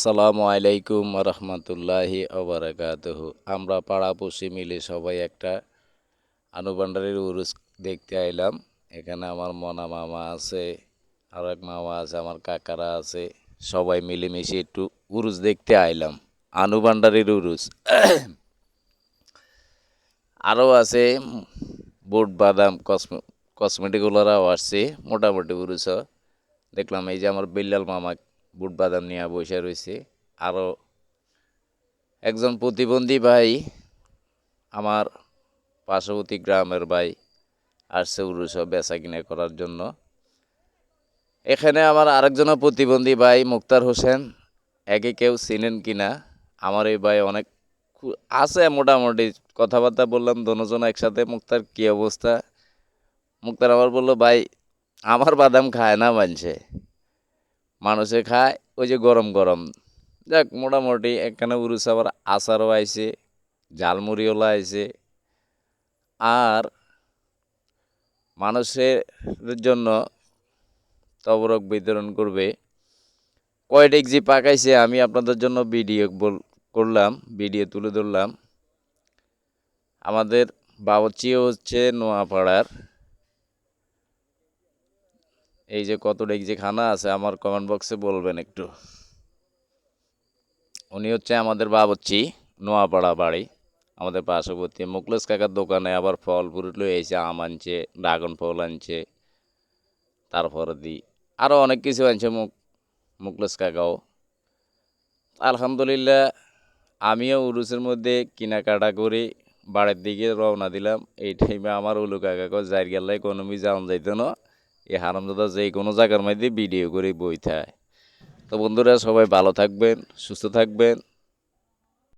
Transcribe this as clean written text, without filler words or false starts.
আসসালামু আলাইকুম রহমতুল্লাহি ওবারাকাতুহু। আমরা পাড়াপড়শি মিলে সবাই একটা আনুবান্ডারির উরুস দেখতে আইলাম। এখানে আমার মনা মামা আছে, আর এক মামা আছে, আমার কাকারা আছে, সবাই মিলেমিশে একটু উরুস দেখতে আইলাম, আনুবান্ডারির উরুস। আরও আছে বুট বাদাম কসমেটিকগুলোরাও আসছে, মোটামুটি উরুস দেখলাম। এই যে আমার বিল্লাল মামা বুট বাদাম নিয়ে বসে রয়েছে। আরও একজন প্রতিবন্ধী ভাই, আমার পার্শ্ববর্তী গ্রামের ভাই, আসছে উরুস বেচা কিনা করার জন্য। এখানে আমার আরেকজন প্রতিবন্ধী ভাই মুক্তার হোসেন, একে কেউ চিনেন কিনা। আমার এই ভাই অনেক আছে, মোটামুটি কথাবার্তা বললাম দোনোজন একসাথে। মুক্তার কি অবস্থা? মুক্তার আমার বললো, ভাই আমার বাদাম খায় না মানুষে খায় ওই যে গরম গরম। যাক, মোটামুটি এখানে উরুস আবার আচারও আইছে, ঝালমুড়িওলা আইছে, আর মানুষের জন্য তবরক বিতরণ করবে। কয় ডেকজি পাকাইছে আমি আপনাদের জন্য করলাম, ভিডিও তুলে ধরলাম। আমাদের বাবুর্চিও হচ্ছে নোয়াপাড়ার। এই যে কত ডেকজি খানা আছে আমার কমেন্ট বক্সে বলবেন একটু। উনি হচ্ছে আমাদের বাবুর্চি, নোয়াপাড়া বাড়ি, আমাদের পার্শ্ববর্তী। মুকলেশ কাকার দোকানে আবার ফল ফুরুট লয়ে এসে আম আনছে, ড্রাগন ফল আনছে, তারপরে আরও অনেক কিছু আনছে মুকলেশ কাকাও। আলহামদুলিল্লাহ, আমিও উরুসের মধ্যে কেনাকাটা করে বাড়ির দিকে রওনা দিলাম। এই টাইমে আমার উলু কাকাকে যাই গেলাই কোনোমি যাওয়া যাইতো না। এই হারামদাদা যে কোনো জায়গার মধ্যে ভিডিও করে বই থাকে। তো বন্ধুরা, সবাই ভালো থাকবেন, সুস্থ থাকবেন।